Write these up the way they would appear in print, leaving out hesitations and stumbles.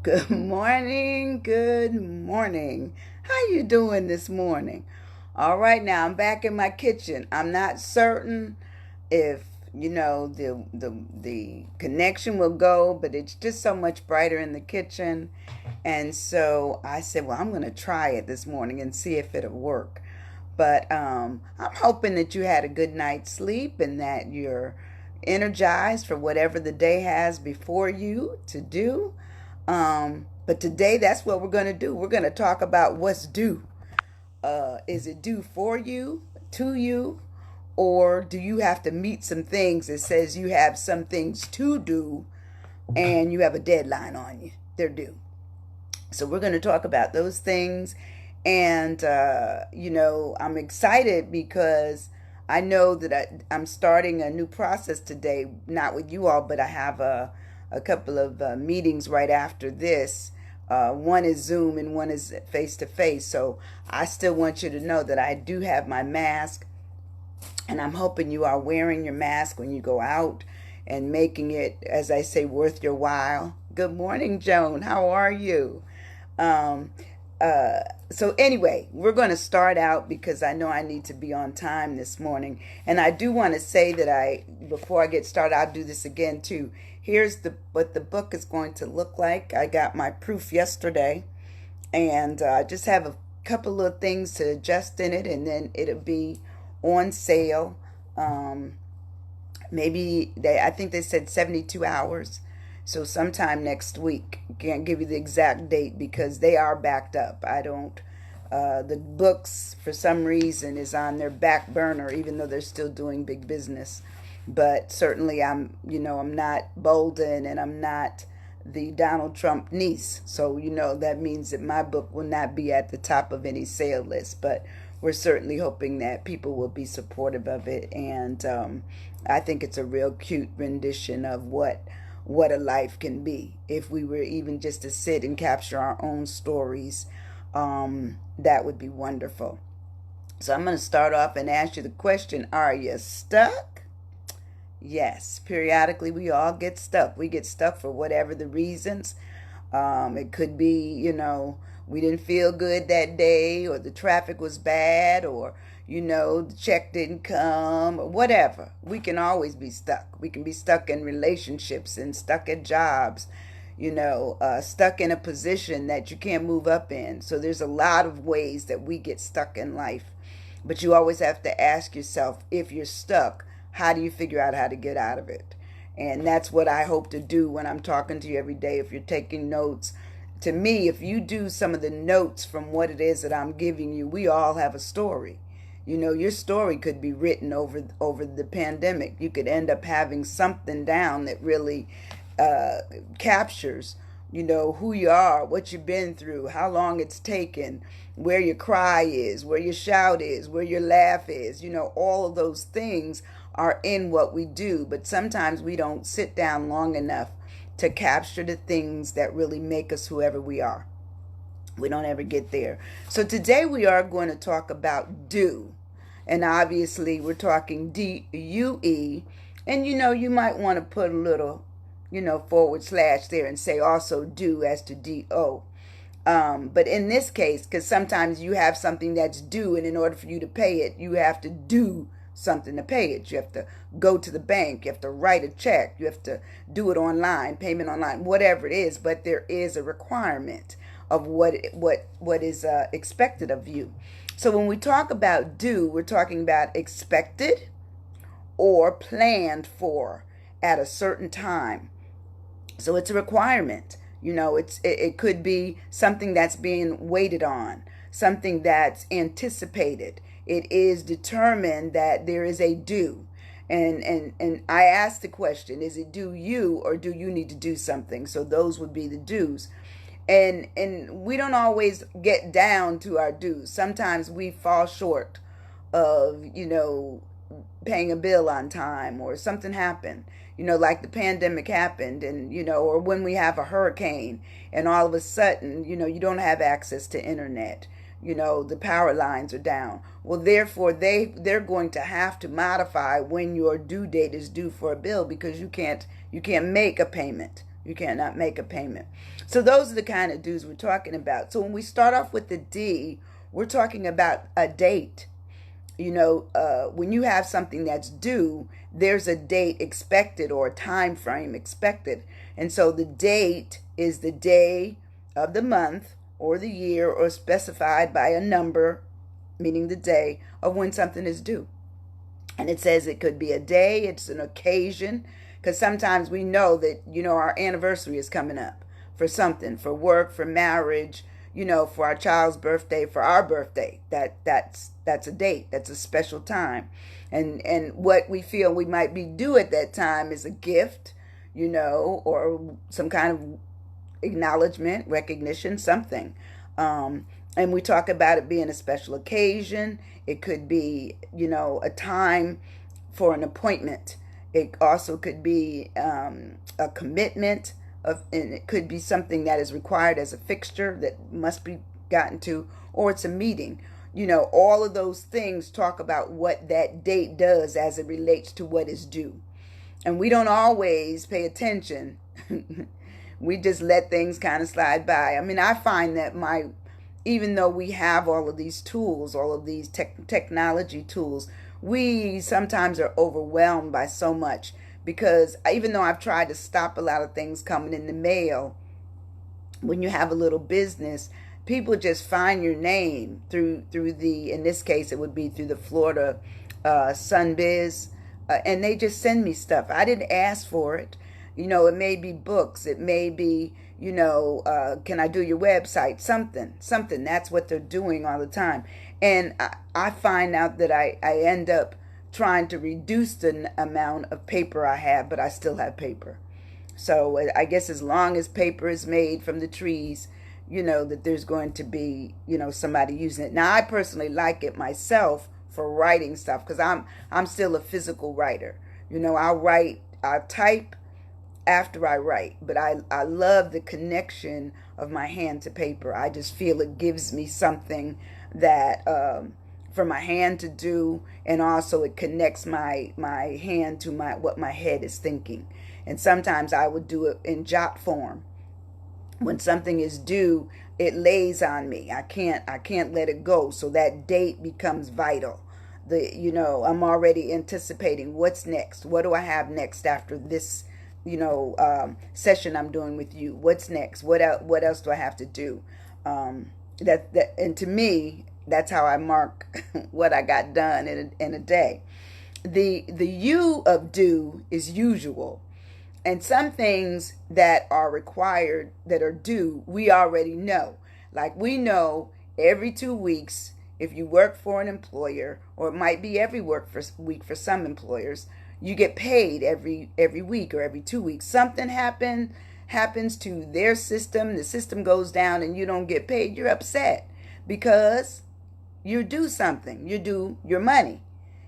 Good morning. Good morning. How you doing this morning? All right, now I'm back in my kitchen. I'm not certain if the connection will go, but it's just so much brighter in the kitchen. And so I said, well, I'm going to try it this morning and see if it'll work. But I'm hoping that you had a good night's sleep and that you're energized for whatever the day has before you to do. But today, that's what we're going to do. We're going to talk about what's due. Is it due for you, to you, or do you have to meet some things that says you have some things to do and you have a deadline on you? They're due. So we're going to talk about those things. And, I'm excited because I know that I'm starting a new process today, not with you all, but I have a couple of meetings right after this. One is Zoom and one is face to face. So I still want you to know that I do have my mask, and I'm hoping you are wearing your mask when you go out and making it, as I say, worth your while. Good morning, Joan. How are you? Um, so anyway, we're going to start out because I know I need to be on time this morning. And I do want to say that before I get started, I'll do this again too. Here's what the book is going to look like. I got my proof yesterday, and I just have a couple of things to adjust in it, and then it'll be on sale. I think they said 72 hours. So sometime next week. Can't give you the exact date because they are backed up. I don't, the books for some reason is on their back burner, even though they're still doing big business. But certainly I'm not Bolden and I'm not the Donald Trump niece. So, that means that my book will not be at the top of any sale list. But we're certainly hoping that people will be supportive of it. And I think it's a real cute rendition of what a life can be if we were even just to sit and capture our own stories. That would be wonderful. So I'm going to start off and ask you the question, are you stuck? Yes, periodically we all get stuck. We get stuck for whatever the reasons. It could be, we didn't feel good that day, or the traffic was bad, or, the check didn't come, or whatever. We can always be stuck. We can be stuck in relationships and stuck at jobs, stuck in a position that you can't move up in. So there's a lot of ways that we get stuck in life. But you always have to ask yourself, if you're stuck, how do you figure out how to get out of it? And that's what I hope to do when I'm talking to you every day. If you're taking notes, to me, if you do some of the notes from what it is that I'm giving you, we all have a story. Your story could be written over the pandemic. You could end up having something down that really captures, who you are, what you've been through, how long it's taken, where your cry is, where your shout is, where your laugh is. All of those things are in what we do, but sometimes we don't sit down long enough to capture the things that really make us whoever we are. We don't ever get there. So today we are going to talk about do. And obviously we're talking D-U-E. And you might want to put a little, / there and say also do as to D-O. But in this case, because sometimes you have something that's due, and in order for you to pay it, you have to do something to pay it. You have to go to the bank, you have to write a check, you have to do it online, payment online, whatever it is, but there is a requirement of what is expected of you. So when we talk about due, we're talking about expected or planned for at a certain time. So it's a requirement. It could be something that's being waited on, something that's anticipated. It is determined that there is a due. And I asked the question, is it due you, or do you need to do something? So those would be the dues. And we don't always get down to our dues. Sometimes we fall short of, paying a bill on time, or something happened, like the pandemic happened, and, or when we have a hurricane and all of a sudden, you don't have access to internet. The power lines are down. Well, therefore, they're going to have to modify when your due date is due for a bill, because you can't make a payment You cannot make a payment. So those are the kind of dues we're talking about. So when we start off with the D, we're talking about a date. When you have something that's due, there's a date expected or a time frame expected. And so the date is the day of the month or the year, or specified by a number, meaning the day of when something is due. And it says it could be a day, it's an occasion, because sometimes we know that, our anniversary is coming up for something, for work, for marriage, for our child's birthday, for our birthday. That's a date. That's a special time. And what we feel we might be due at that time is a gift, or some kind of acknowledgement, recognition, something. And we talk about it being a special occasion. It could be, a time for an appointment. It also could be a commitment, and it could be something that is required as a fixture that must be gotten to, or it's a meeting. All of those things talk about what that date does as it relates to what is due. And we don't always pay attention. We just let things kind of slide by. I mean, I find that even though we have all of these tools, all of these technology tools, we sometimes are overwhelmed by so much, because even though I've tried to stop a lot of things coming in the mail, when you have a little business, people just find your name through in this case, it would be through the Florida Sunbiz, and they just send me stuff. I didn't ask for it. It may be books. It may be, can I do your website? Something. That's what they're doing all the time. And I find out that I end up trying to reduce the amount of paper I have, but I still have paper. So I guess as long as paper is made from the trees, that there's going to be, somebody using it. Now, I personally like it myself for writing stuff, because I'm still a physical writer. I'll type after I write, but I love the connection of my hand to paper. I just feel it gives me something that for my hand to do, and also it connects my hand to what my head is thinking. And sometimes I would do it in jot form. When something is due, it lays on me. I can't let it go. So that date becomes vital. I'm already anticipating what's next. What do I have next after this session I'm doing with you? What's next? What else do I have to do? And to me, that's how I mark what I got done in a day. The U of due is usual. And some things that are required, that are due, we already know. Like, we know every 2 weeks, if you work for an employer, or it might be every week for some employers, you get paid every week or every 2 weeks. Something happens to their system, the system goes down, and you don't get paid. You're upset because you're due something. You're due your money.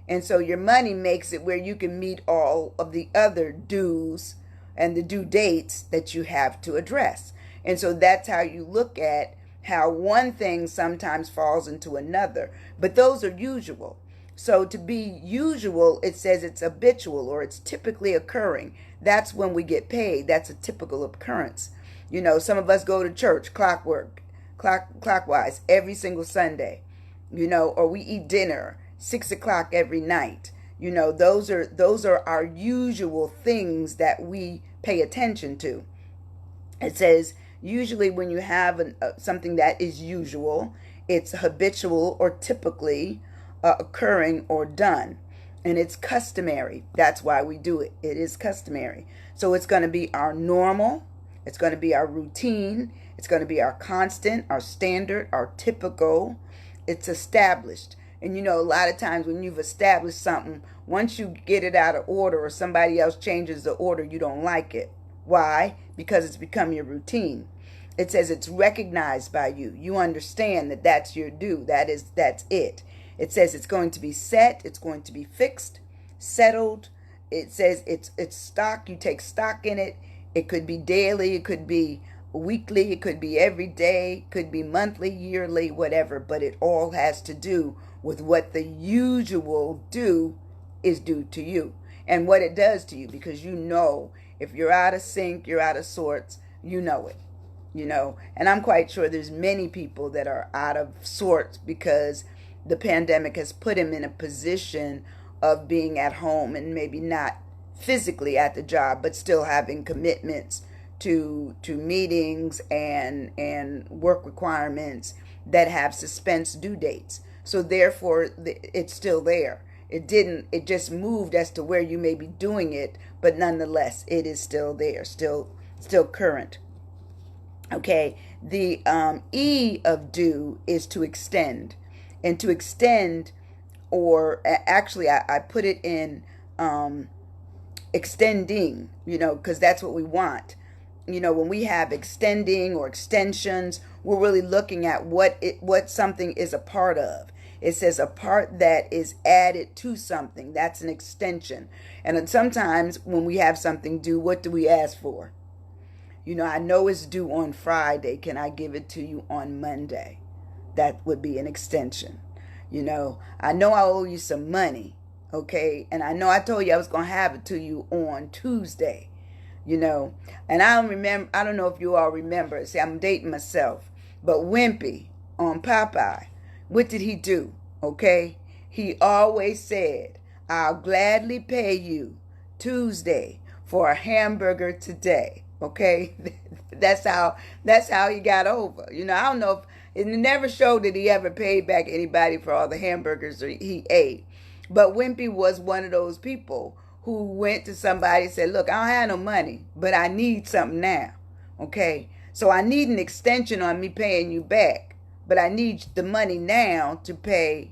And so your money makes it where you can meet all of the other dues and the due dates that you have to address. And so that's how you look at how one thing sometimes falls into another. But those are usual. So to be usual, it says it's habitual, or it's typically occurring. That's when we get paid. That's a typical occurrence. Some of us go to church clockwise every single Sunday, or we eat dinner 6 o'clock every night. Those are our usual things that we pay attention to. It says usually when you have something that is usual, it's habitual or typically occurring or done. And it's customary. That's why we do it. It is customary. So it's going to be our normal. It's going to be our routine. It's going to be our constant, our standard, our typical. It's established. And a lot of times when you've established something, once you get it out of order or somebody else changes the order, you don't like it. Why? Because it's become your routine. It says it's recognized by you. You understand that that's your due. That's it. It says it's going to be set. It's going to be fixed, settled. It says it's stock. You take stock in it. It could be daily. It could be weekly. It could be every day. It could be monthly, yearly, whatever. But it all has to do with what the usual due is due to you, and what it does to you, because If you're out of sync, you're out of sorts, you know it. And I'm quite sure there's many people that are out of sorts because the pandemic has put them in a position of being at home and maybe not physically at the job, but still having commitments to meetings and work requirements that have suspense due dates. So therefore, it's still there. It just moved as to where you may be doing it, but nonetheless, it is still there, still current. Okay, the E of do is to extend. And to extend, or actually, I put it in extending, because that's what we want. When we have extending or extensions, we're really looking at what something is a part of. It says a part that is added to something. That's an extension. And then sometimes when we have something due, what do we ask for? I know it's due on Friday. Can I give it to you on Monday? That would be an extension. I know I owe you some money, okay? And I know I told you I was going to have it to you on Tuesday, And I don't know if you all remember. See, I'm dating myself. But Wimpy on Popeye, what did he do? Okay? He always said, I'll gladly pay you Tuesday for a hamburger today. Okay? That's how he got over. I don't know if it never showed that he ever paid back anybody for all the hamburgers he ate. But Wimpy was one of those people who went to somebody and said, look, I don't have no money, but I need something now. Okay? So I need an extension on me paying you back, but I need the money now to pay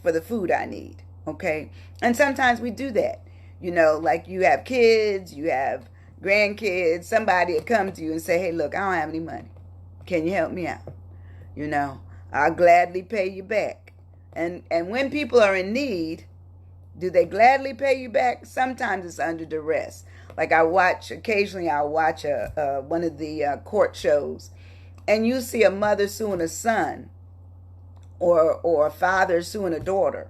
for the food I need. Okay? And sometimes we do that. Like you have kids, you have grandkids, somebody will come to you and say, hey, look, I don't have any money. Can you help me out? I'll gladly pay you back. And when people are in need, do they gladly pay you back? Sometimes it's under duress. Like occasionally I'll watch one of the court shows, and you see a mother suing a son or a father suing a daughter,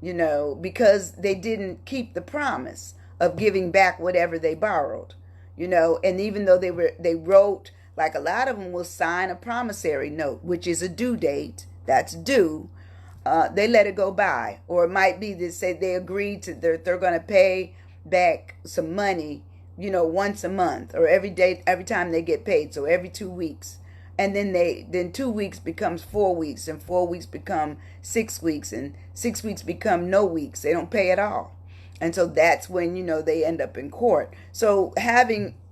because they didn't keep the promise of giving back whatever they borrowed, and even though they wrote, like a lot of them will sign a promissory note, which is a due date, that's due. They let it go by. Or it might be they say they agreed to they're going to pay back some money, once a month or every time they get paid. So every 2 weeks. And then 2 weeks becomes 4 weeks, and 4 weeks become 6 weeks, and 6 weeks become no weeks. They don't pay at all. And so that's when, they end up in court. So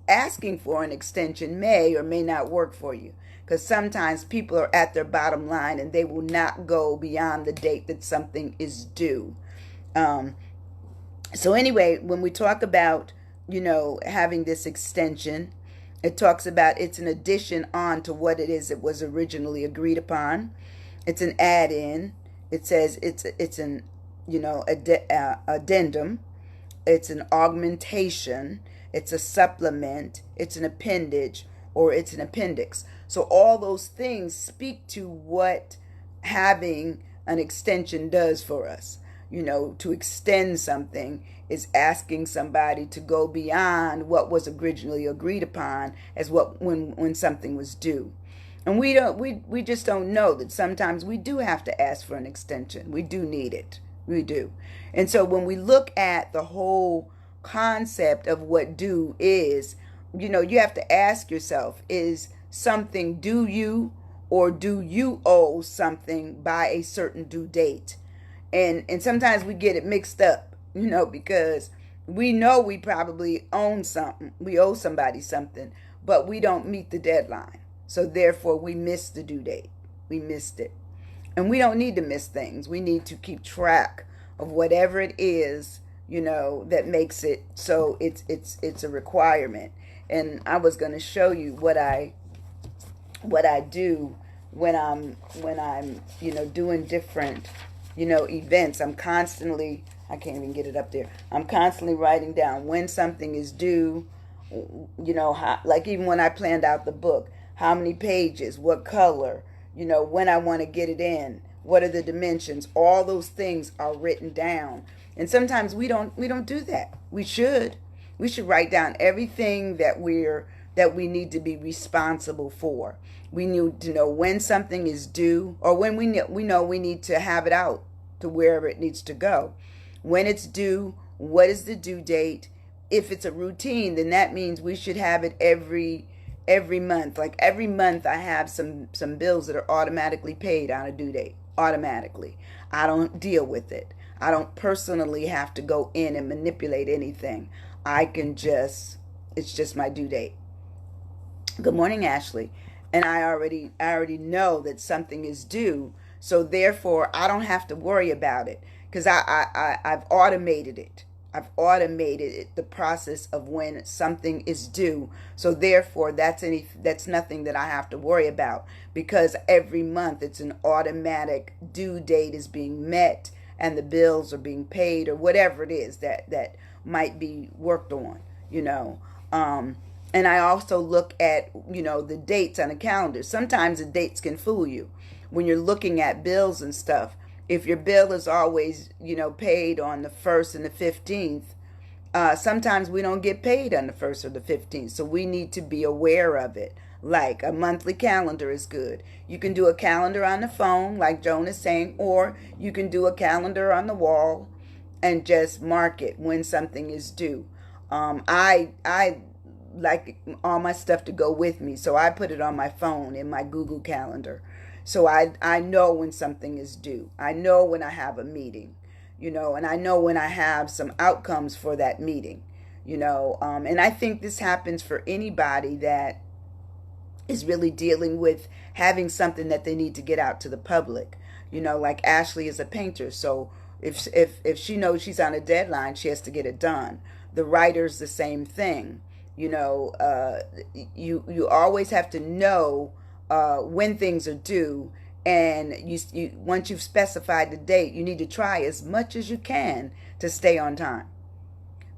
asking for an extension may or may not work for you. Because sometimes people are at their bottom line and they will not go beyond the date that something is due. So anyway, when we talk about, having this extension, it talks about it's an addition on to what it is that was originally agreed upon. It's an add-in. It says it's an, addendum. It's an augmentation. It's a supplement. It's an appendage, or it's an appendix. So all those things speak to what having an extension does for us. To extend something is asking somebody to go beyond what was originally agreed upon as when something was due. And we just don't know that sometimes we do have to ask for an extension. We do need it. We do. And so when we look at the whole concept of what due is, you have to ask yourself, is something due you, or do you owe something by a certain due date? And sometimes we get it mixed up, because we know we probably owe somebody something, but we don't meet the deadline. So therefore we missed the due date. We missed it. And we don't need to miss things. We need to keep track of whatever it is, that makes it so it's a requirement. And I was going to show you what I do when I'm doing different events. I'm constantly, I can't even get it up there. I'm constantly writing down when something is due, like even when I planned out the book, how many pages, what color, when I want to get it in, what are the dimensions, all those things are written down. And sometimes we don't do that. We should. We should write down everything that we need to be responsible for. We need to know when something is due, or when we know we need to have it out to wherever it needs to go. When it's due, what is the due date? If it's a routine, then that means we should have it every month. Like every month I have some bills that are automatically paid on a due date. Automatically. I don't deal with it. I don't personally have to go in and manipulate anything. I can just, it's just my due date. Good morning, Ashley. And I already know that something is due, so therefore I don't have to worry about it because I've automated it. I've automated it, the process of when something is due. So therefore that's nothing that I have to worry about, because every month it's an automatic due date is being met and the bills are being paid, or whatever it is that might be worked on, you know. And I also look at, the dates on a calendar. Sometimes the dates can fool you when you're looking at bills and stuff. If your bill is always, paid on the 1st and the 15th, sometimes we don't get paid on the 1st or the 15th. So we need to be aware of it. Like a monthly calendar is good. You can do a calendar on the phone, like Joan is saying, or you can do a calendar on the wall and just mark it when something is due. I like all my stuff to go with me, so I put it on my phone in my Google Calendar, so I know when something is due. I know when I have a meeting, and I know when I have some outcomes for that meeting, and I think this happens for anybody that is really dealing with having something that they need to get out to the public. Like Ashley is a painter, so if she knows she's on a deadline, she has to get it done. The writer's the same thing. You always have to know when things are due, and you once you've specified the date, you need to try as much as you can to stay on time,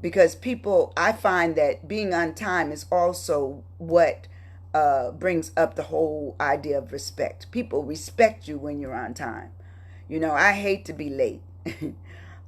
because I find that being on time is also what brings up the whole idea of respect. People respect you when you're on time. I hate to be late.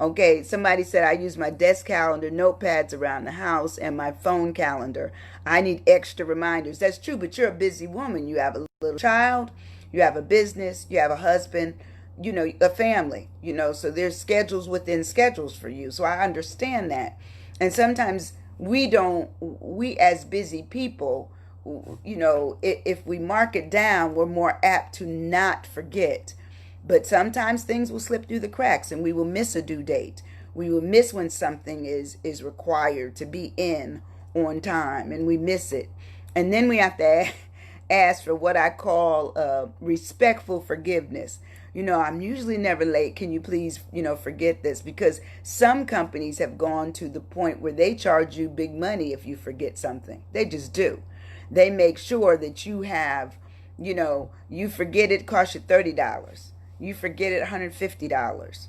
Okay, somebody said I use my desk calendar, notepads around the house, and my phone calendar. I need extra reminders. That's true, but you're a busy woman. You have a little child, you have a business, you have a husband, a family, so there's schedules within schedules for you. So I understand that. And sometimes we as busy people, if we mark it down, we're more apt to not forget. But sometimes things will slip through the cracks and we will miss a due date. We will miss when something is required to be in on time, and we miss it. And then we have to ask for what I call respectful forgiveness. I'm usually never late. Can you please, forget this? Because some companies have gone to the point where they charge you big money if you forget something. They just do. They make sure that you have, you forget it, costs you $30. You forget it, $150.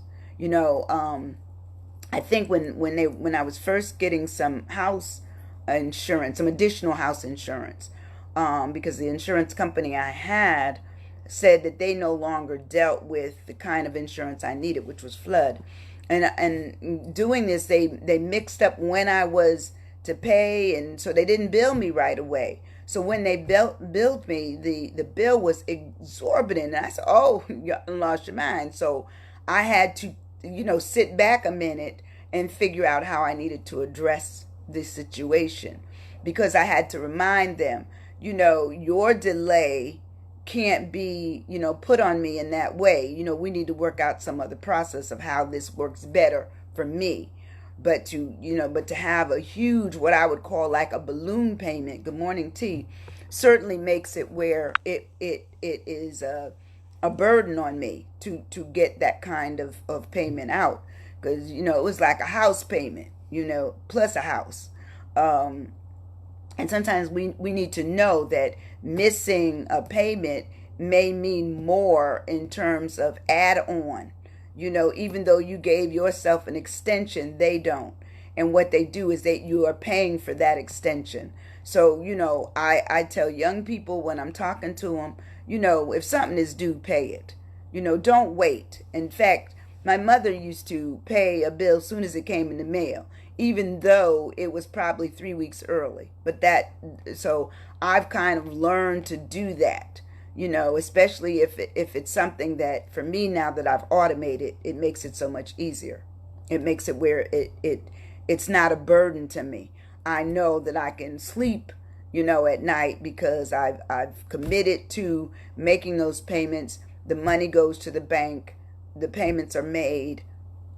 I think when I was first getting some house insurance, some additional house insurance, because the insurance company I had said that they no longer dealt with the kind of insurance I needed, which was flood. And doing this, they mixed up when I was to pay, and so they didn't bill me right away. So when they billed me, the bill was exorbitant. And I said, oh, you lost your mind. So I had to, sit back a minute and figure out how I needed to address this situation, because I had to remind them, your delay can't be, put on me in that way. We need to work out some other process of how this works better for me. But to have a huge, what I would call like a balloon payment, good morning T, certainly makes it where it is a burden on me to get that kind of payment out. Because, it was like a house payment, plus a house. And sometimes we need to know that missing a payment may mean more in terms of add-on. Even though you gave yourself an extension, they don't. And what they do is you are paying for that extension. So, I tell young people when I'm talking to them, if something is due, pay it. Don't wait. In fact, my mother used to pay a bill as soon as it came in the mail. even though it was probably 3 weeks early. So I've kind of learned to do that, especially if it's something that for me, now that I've automated, it makes it so much easier. It makes it where it's not a burden to me. I know that I can sleep, at night, because I've committed to making those payments. The money goes to the bank. The payments are made.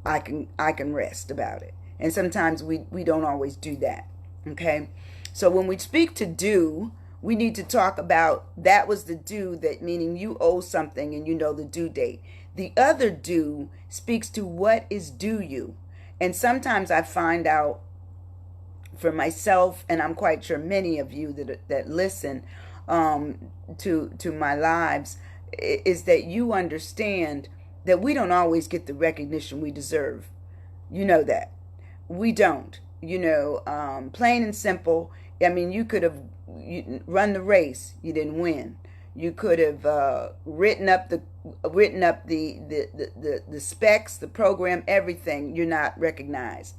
I can rest about it. And sometimes we don't always do that. Okay? So when we speak to due, we need to talk about that was the due, that meaning you owe something and you know the due date. The other due speaks to what is due you. And sometimes I find out for myself, and I'm quite sure many of you that listen to my lives, is that you understand that we don't always get the recognition we deserve. You know that. We don't. Plain and simple. I mean, you could have run the race. You didn't win. You could have written up the specs, the program, everything. You're not recognized.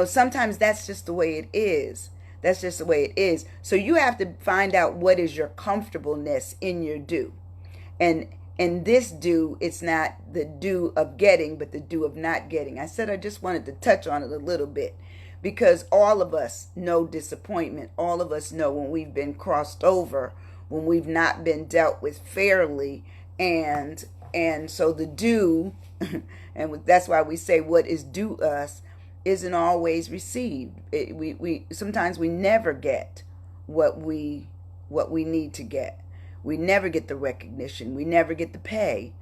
Sometimes that's just the way it is. That's just the way it is. So you have to find out what is your comfortableness in your due. And this due, it's not the due of getting, but the due of not getting. I said I just wanted to touch on it a little bit, because all of us know disappointment. All of us know when we've been crossed over, when we've not been dealt with fairly, and so the due, and that's why we say what is due us isn't always received. We sometimes we never get what we need to get. We never get the recognition. We never get the pay.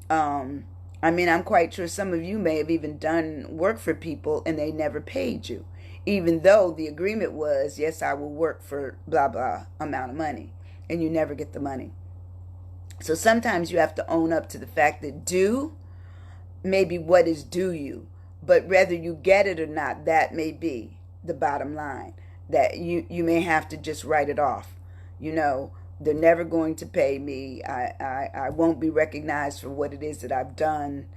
I'm quite sure some of you may have even done work for people and they never paid you, even though the agreement was, yes, I will work for blah, blah amount of money, and you never get the money. So sometimes you have to own up to the fact that due may be what is due you, but whether you get it or not, that may be the bottom line, that you may have to just write it off. They're never going to pay me. I won't be recognized for what it is that I've done.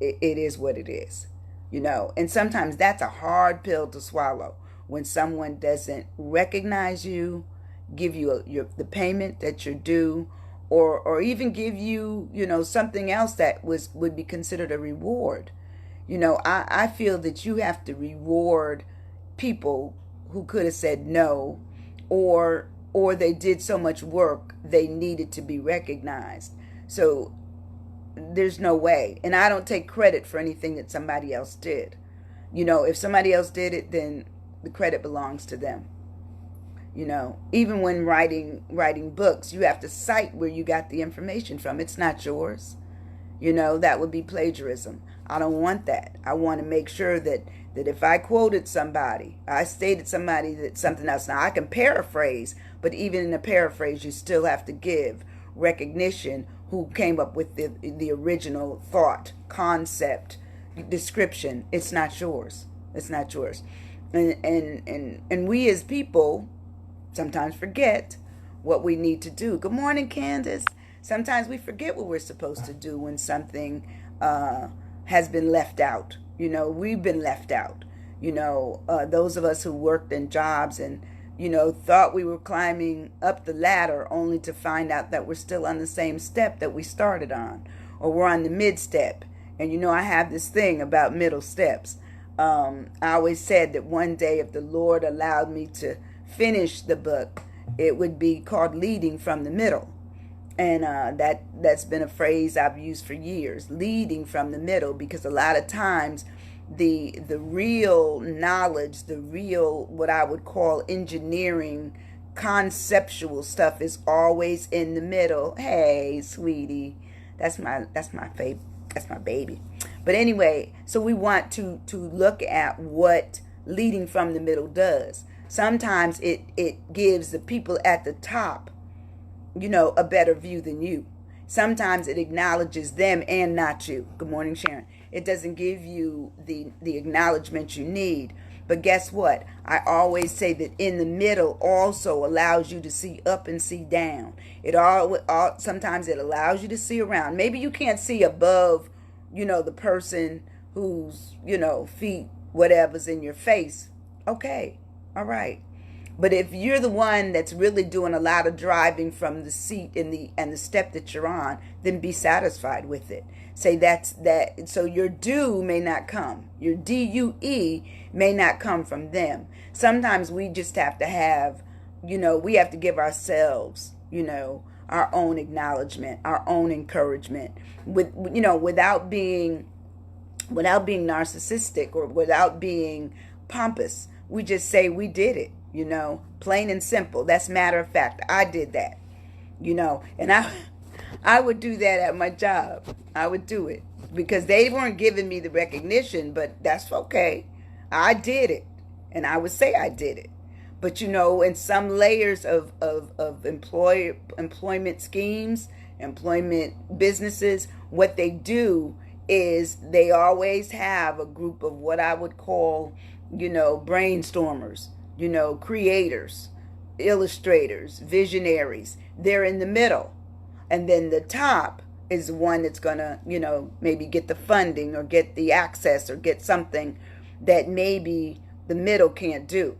It is what it is, And sometimes that's a hard pill to swallow, when someone doesn't recognize you, give you the payment that you're due, or even give you, something else that would be considered a reward. I feel that you have to reward people who could have said no, or they did so much work they needed to be recognized. So there's no way. And I don't take credit for anything that somebody else did. If somebody else did it, then the credit belongs to them. Even when writing books, you have to cite where you got the information from. It's not yours. That would be plagiarism. I don't want that. I want to make sure that if I quoted somebody, I stated somebody that something else. Now I can paraphrase, but even in a paraphrase, you still have to give recognition who came up with the original thought, concept, description. It's not yours. It's not yours. And we as people sometimes forget what we need to do. Good morning, Candace. Sometimes we forget what we're supposed to do when something has been left out. We've been left out. Those of us who worked in jobs and, thought we were climbing up the ladder, only to find out that we're still on the same step that we started on, or we're on the mid step. And I have this thing about middle steps. I always said that one day, if the Lord allowed me to finish the book, it would be called Leading from the Middle. And that's been a phrase I've used for years, leading from the middle, because a lot of times the real knowledge, the real, what I would call engineering, conceptual stuff is always in the middle. Hey, sweetie, that's my favorite. That's my baby. But anyway, so we want to look at what leading from the middle does. Sometimes it gives the people at the top, a better view than you. Sometimes it acknowledges them and not you. Good morning, Sharon. It doesn't give you the acknowledgement you need. But guess what? I always say that in the middle also allows you to see up and see down. Sometimes it allows you to see around. Maybe you can't see above, the person whose, feet whatever's in your face, okay, all right. But if you're the one that's really doing a lot of driving from the seat in the step that you're on, then be satisfied with it. Say that's that. So your due may not come. Your DUE may not come from them. Sometimes we just have to have, we have to give ourselves, our own acknowledgement, our own encouragement, without being narcissistic or without being pompous. We just say we did it. Plain and simple. That's matter of fact. I did that, and I would do that at my job. I would do it because they weren't giving me the recognition, but that's okay. I did it, and I would say I did it. But in some layers of employment schemes, employment businesses, what they do is they always have a group of what I would call, brainstormers, creators, illustrators, visionaries. They're in the middle. And then the top is the one that's going to, maybe get the funding or get the access or get something that maybe the middle can't do.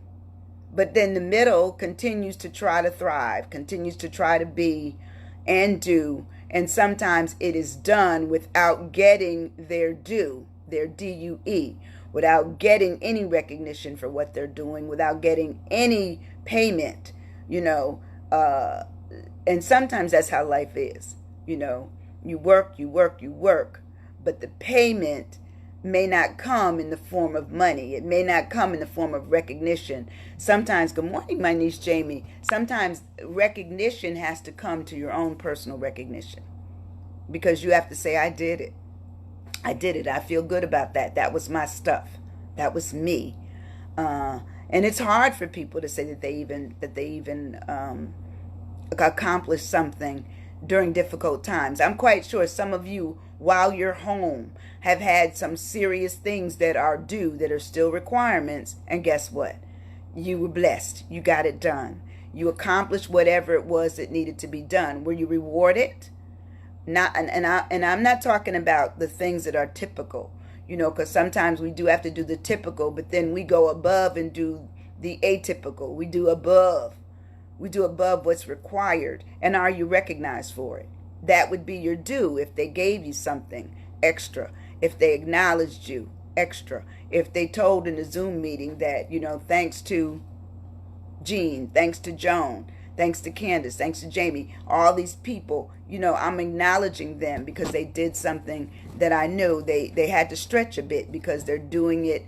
But then the middle continues to try to thrive, continues to try to be and do. And sometimes it is done without getting their due, their DUE, without getting any recognition for what they're doing, without getting any payment, and sometimes that's how life is. You work, but the payment may not come in the form of money. It may not come in the form of recognition. Sometimes, good morning, my niece Jamie. Sometimes recognition has to come to your own personal recognition because you have to say, I did it. I did it. I feel good about that. That was my stuff. That was me. And it's hard for people to say that they even accomplish something during difficult times. I'm quite sure some of you, while you're home, have had some serious things that are due, that are still requirements. And guess what? You were blessed. You got it done. You accomplished whatever it was that needed to be done. Were you rewarded? I'm not talking about the things that are typical, because sometimes we do have to do the typical, but then we go above and do the atypical. We do above what's required. And are you recognized for it? That would be your due if they gave you something extra, if they acknowledged you extra, if they told in the Zoom meeting that, thanks to Jean, thanks to Joan, thanks to Candace, thanks to Jamie, all these people, I'm acknowledging them because they did something that I knew they had to stretch a bit because they're doing it,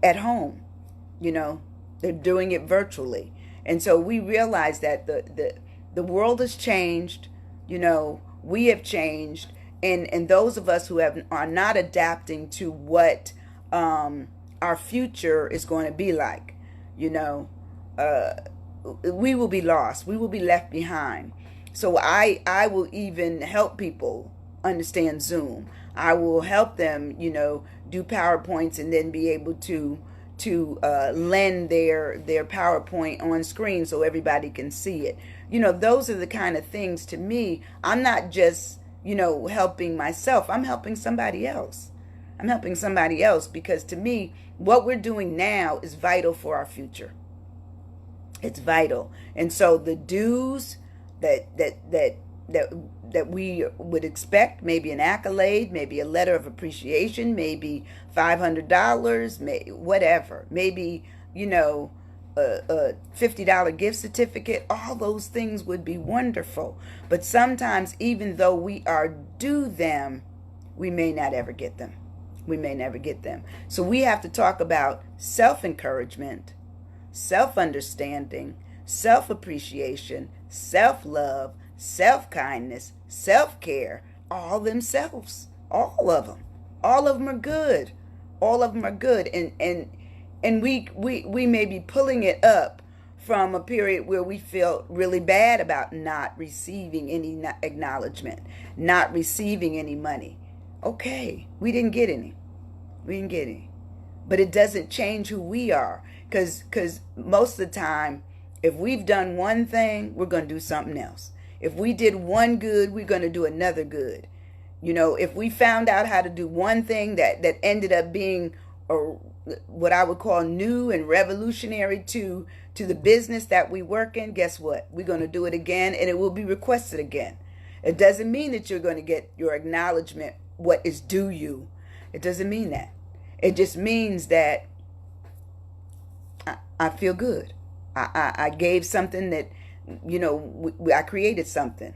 at home, they're doing it virtually. And so we realize that the world has changed, we have changed, and those of us who are not adapting to what our future is going to be like, we will be lost. We will be left behind. So I will even help people understand Zoom. I will help them, do PowerPoints and then be able to lend their PowerPoint on screen so everybody can see it. Those are the kind of things, to me, I'm not just, helping myself. I'm helping somebody else. I'm helping somebody else because to me, what we're doing now is vital for our future. It's vital. And so the dues that we would expect, maybe an accolade, maybe a letter of appreciation, maybe $500, whatever, maybe, a $50 gift certificate, all those things would be wonderful. But sometimes, even though we are due them, we may not ever get them. We may never get them. So we have to talk about self-encouragement, self-understanding, self-appreciation, self-love, self-kindness, self-care, all themselves, all of them. All of them are good. All of them are good. And we may be pulling it up from a period where we feel really bad about not receiving any acknowledgement, not receiving any money. Okay, we didn't get any. We didn't get any. But it doesn't change who we are. Because most of the time, if we've done one thing, we're going to do something else. If we did one good, we're going to do another good. If we found out how to do one thing that ended up being or what I would call new and revolutionary to the business that we work in, guess what? We're going to do it again, and it will be requested again. It doesn't mean that you're going to get your acknowledgement, what is due you. It doesn't mean that. It just means that I feel good. I gave something that, I created something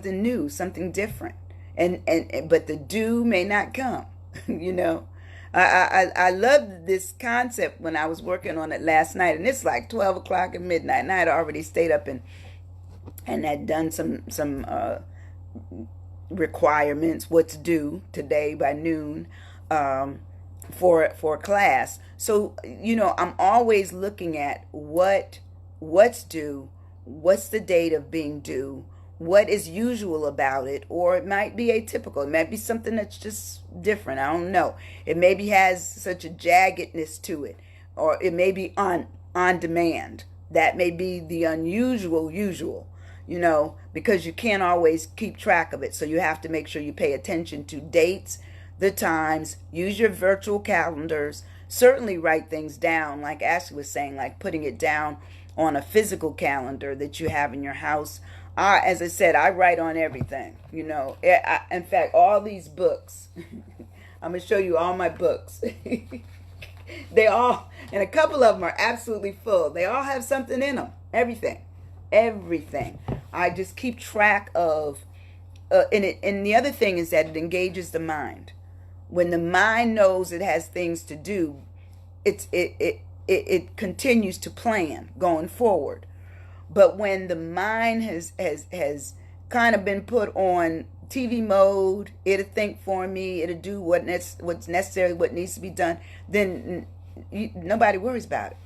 new, something different. And but the due may not come, you know. I love this concept when I was working on it last night, and it's like 12 o'clock at midnight, and I had already stayed up and had done some requirements, what's due today by noon, for class. So I'm always looking at what's due, what's the date of being due, what is usual about it, or it might be atypical. It might be something that's just different. I don't know. It maybe has such a jaggedness to it, or it may be on demand. That may be the unusual usual, because you can't always keep track of it. So you have to make sure you pay attention to dates, the times, use your virtual calendars, certainly write things down, like Ashley was saying, like putting it down on a physical calendar that you have in your house. As I said, I write on everything, in fact, all these books, I'm going to show you all my books. They all, and a couple of them are absolutely full. They all have something in them. Everything. I just keep track of, and the other thing is that it engages the mind. When the mind knows it has things to do, it continues to plan going forward. But when the mind has kind of been put on TV mode, it'll think for me, it'll do what's necessary, what needs to be done, then nobody worries about it.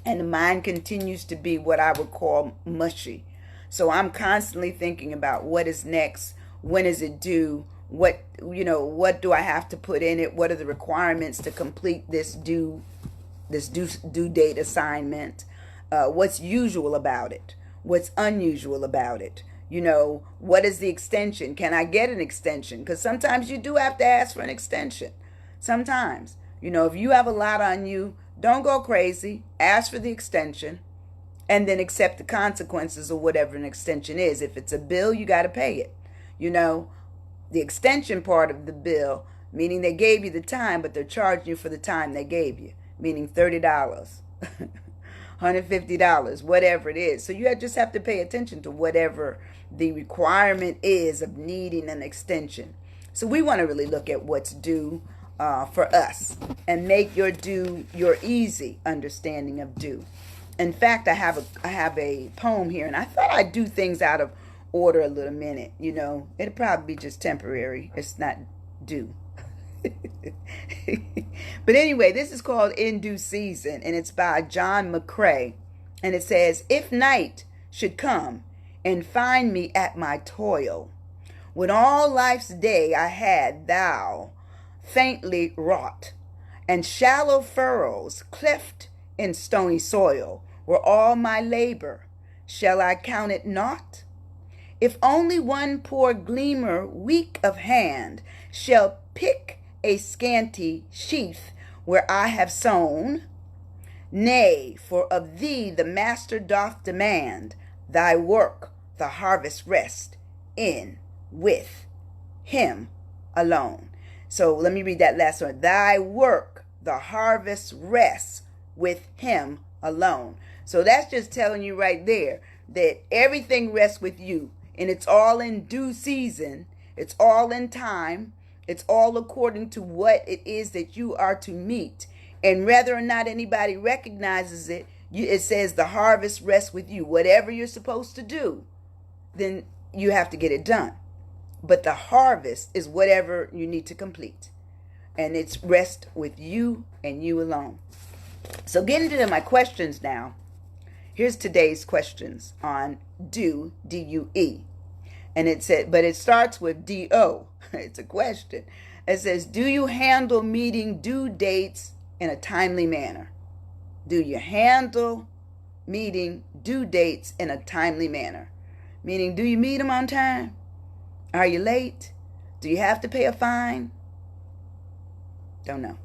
And the mind continues to be what I would call mushy. So I'm constantly thinking about what is next, when is it due, what do I have to put in it, what are the requirements to complete this due date assignment. What's usual about it? What's unusual about it? What is the extension? Can I get an extension? Because sometimes you do have to ask for an extension. Sometimes, if you have a lot on you, don't go crazy. Ask for the extension and then accept the consequences of whatever an extension is. If it's a bill, you got to pay it. The extension part of the bill, meaning they gave you the time, but they're charging you for the time they gave you, meaning $30. $150, whatever it is. So you just have to pay attention to whatever the requirement is of needing an extension. So we want to really look at what's due for us and make your due your easy understanding of due. In fact, I have a poem here, and I thought I'd do things out of order a little minute. It'll probably be just temporary. It's not due. But anyway, this is called In Due Season, and it's by John McCrae, and it says, if night should come and find me at my toil, when all life's day I had thou faintly wrought, and shallow furrows cleft in stony soil were all my labor, shall I count it naught? If only one poor gleaner weak of hand shall pick a scanty sheath where I have sown, nay, for of thee the master doth demand thy work, the harvest rest in with him alone. So let me read that last one. Thy work, the harvest rests with him alone. So that's just telling you right there that everything rests with you, and it's all in due season. It's all in time. It's all according to what it is that you are to meet. And whether or not anybody recognizes it, it says the harvest rests with you. Whatever you're supposed to do, then you have to get it done. But the harvest is whatever you need to complete. And it's rest with you and you alone. So getting to my questions now. Here's today's questions on due, D-U-E. And it said, but it starts with D-O. It's a question. It says, do you handle meeting due dates in a timely manner? Do you handle meeting due dates in a timely manner? Meaning, do you meet them on time? Are you late? Do you have to pay a fine? Don't know.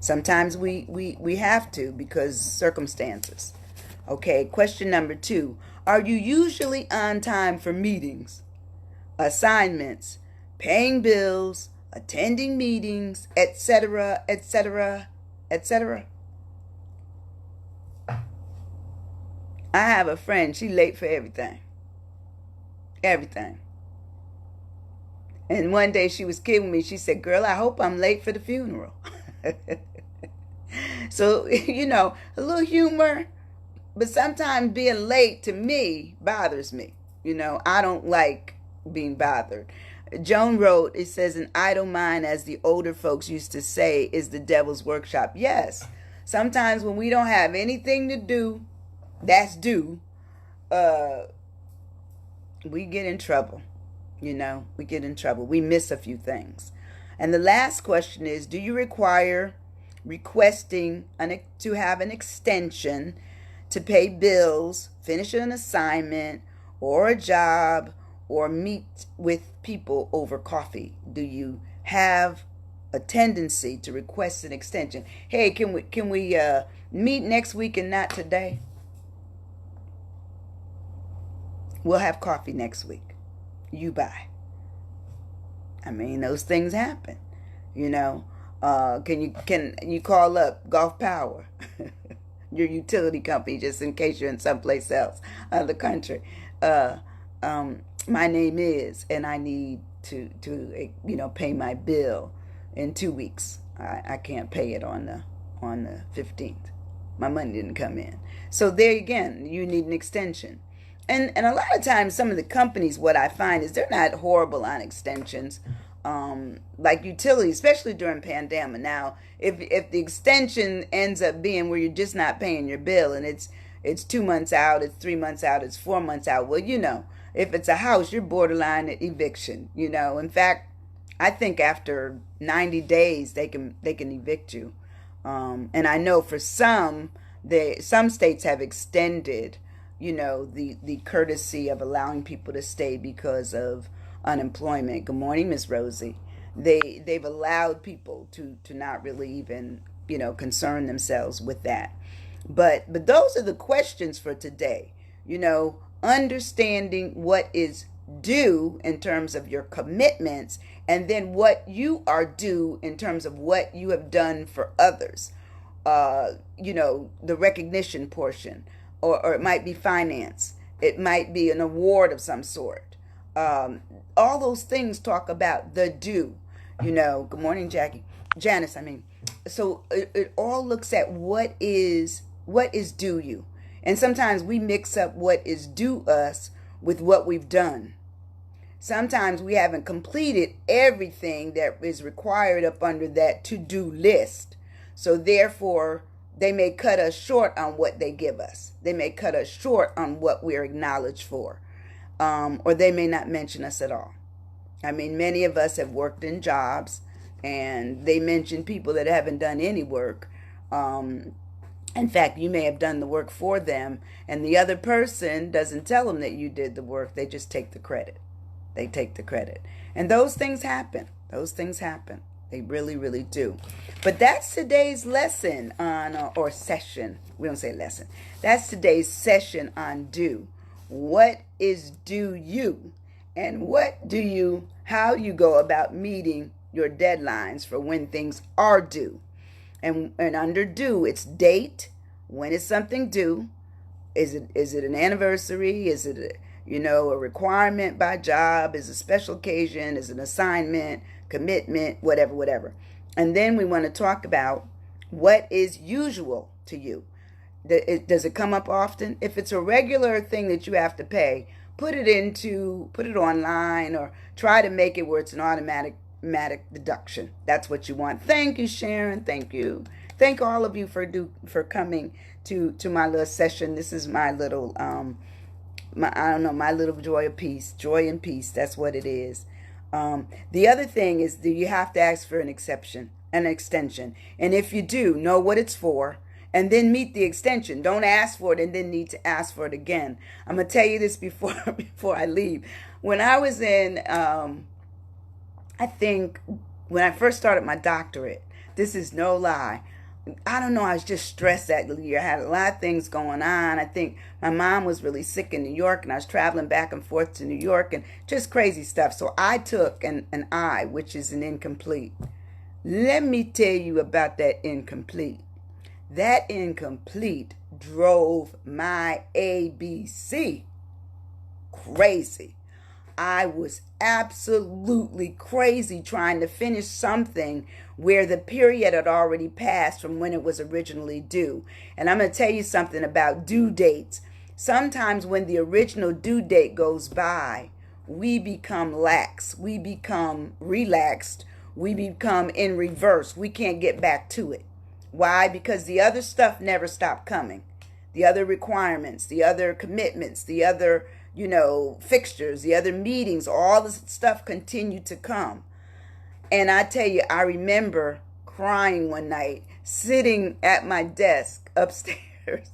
Sometimes we have to because circumstances. Okay, question number 2. Are you usually on time for meetings, assignments, paying bills, attending meetings, etc., etc., etc.? I have a friend, she late for everything. Everything. And one day she was kidding me. She said, "Girl, I hope I'm late for the funeral." So, a little humor, but sometimes being late to me bothers me. I don't like being bothered. Joan wrote, it says, "An idle mind, as the older folks used to say, is the devil's workshop." Yes. Sometimes when we don't have anything to do that's due, uh, we get in trouble. We get in trouble. We miss a few things. And the last question is, do you require requesting to have an extension to pay bills, finish an assignment or a job, or meet with people over coffee? Do you have a tendency to request an extension? Hey, can we meet next week and not today? We'll have coffee next week. You buy. I mean, those things happen. Can you call up Gulf Power, your utility company, just in case you're in someplace else of the country? My name is, and I need to pay my bill in 2 weeks. I can't pay it on the 15th. My money didn't come in. So there again, you need an extension. And a lot of times, some of the companies, what I find is they're not horrible on extensions, like utilities, especially during pandemic. Now, if the extension ends up being where you're just not paying your bill, and it's 2 months out, it's 3 months out, it's 4 months out, well, if it's a house, you're borderline at eviction. In fact, I think after 90 days they can evict you. And I know for some states have extended the courtesy of allowing people to stay because of unemployment. Good morning, Miss Rosie. They've allowed people to not really even concern themselves with that. But those are the questions for today. Understanding what is due in terms of your commitments, and then what you are due in terms of what you have done for others. The recognition portion. Or it might be finance. It might be an award of some sort. All those things talk about the due. Good morning, Janice, I mean. So it all looks at what is due you. And sometimes we mix up what is due us with what we've done. Sometimes we haven't completed everything that is required up under that to-do list. So therefore, they may cut us short on what they give us. They may cut us short on what we're acknowledged for. Or they may not mention us at all. I mean, many of us have worked in jobs, and they mention people that haven't done any work. In fact, you may have done the work for them, and the other person doesn't tell them that you did the work. They just take the credit. They take the credit. And those things happen. Those things happen. They really, really do. But that's today's lesson on, or session. We don't say lesson. That's today's session on due. What is due you? And how you go about meeting your deadlines for when things are due. And under due, it's date. When is something due? Is it an anniversary? Is it a requirement by job? Is it a special occasion? Is it an assignment, commitment, whatever. And then we want to talk about what is usual to you. Does it come up often? If it's a regular thing that you have to pay, put it online, or try to make it where it's an automatic deduction. That's what you want. Thank you, Sharon. Thank you. Thank all of you for coming to my little session. This is my little my little joy and peace. That's what it is. The other thing is, do you have to ask for an extension? And if you do, know what it's for, and then meet the extension. Don't ask for it and then need to ask for it again. I'm gonna tell you this before I leave. When I was in, I think when I first started my doctorate, this is no lie, I don't know, I was just stressed that year. I had a lot of things going on. I think my mom was really sick in New York, and I was traveling back and forth to New York, and just crazy stuff. So I took an I, which is an incomplete. Let me tell you about that incomplete. That incomplete drove my ABC crazy. I was absolutely crazy trying to finish something where the period had already passed from when it was originally due. And I'm going to tell you something about due dates. Sometimes when the original due date goes by, we become lax, we become relaxed, we become in reverse. We can't get back to it. Why? Because the other stuff never stopped coming. The other requirements, the other commitments, the other, fixtures, the other meetings, all this stuff continued to come. And I tell you, I remember crying one night, sitting at my desk upstairs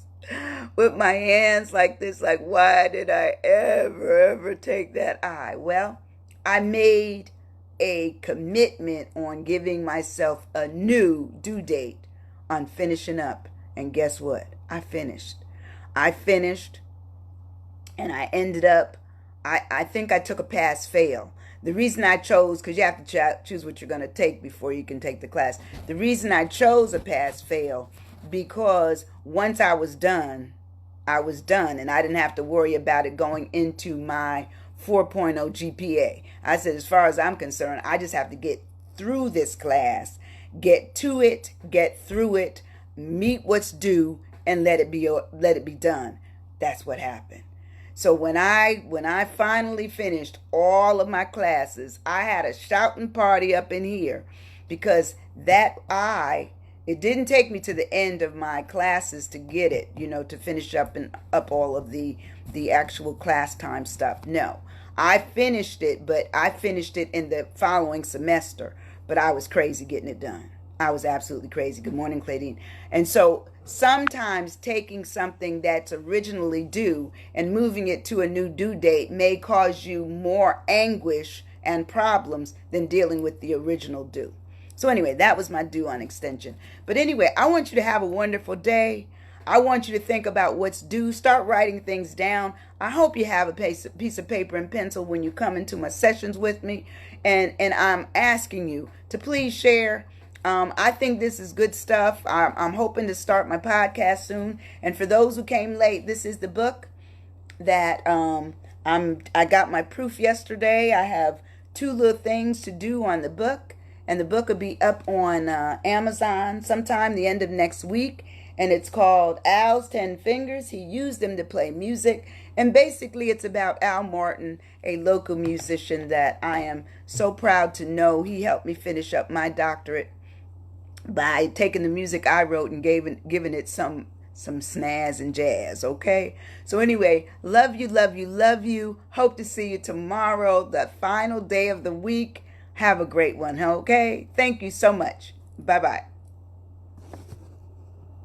with my hands like this, like, why did I ever take that I? Well, I made a commitment on giving myself a new due date on finishing up. And guess what? I finished. And I ended up, I think I took a pass fail. The reason I chose, because you have to choose what you're going to take before you can take the class. The reason I chose a pass fail, because once I was done, and I didn't have to worry about it going into my 4.0 GPA. I said, as far as I'm concerned, I just have to get through this class, get to it, get through it, meet what's due, and let it be done. That's what happened. So when I finally finished all of my classes, I had a shouting party up in here, because it didn't take me to the end of my classes to get it, to finish up all of the actual class time stuff. No, I finished it, but I finished it in the following semester. But I was crazy getting it done. I was absolutely crazy. Good morning, Claudine. And so sometimes taking something that's originally due and moving it to a new due date may cause you more anguish and problems than dealing with the original due. So anyway, that was my due on extension. But anyway, I want you to have a wonderful day. I want you to think about what's due. Start writing things down. I hope you have a piece of paper and pencil when you come into my sessions with me. And I'm asking you to please share. I think this is good stuff. I'm hoping to start my podcast soon. And for those who came late, this is the book that I got my proof yesterday. I have 2 little things to do on the book. And the book will be up on Amazon sometime the end of next week. And it's called Al's 10 Fingers. He used them to play music. And basically it's about Al Martin, a local musician that I am so proud to know. He helped me finish up my doctorate by taking the music I wrote and giving it some snaz and jazz, okay? So anyway, love you. Hope to see you tomorrow, the final day of the week. Have a great one, okay? Thank you so much. Bye-bye.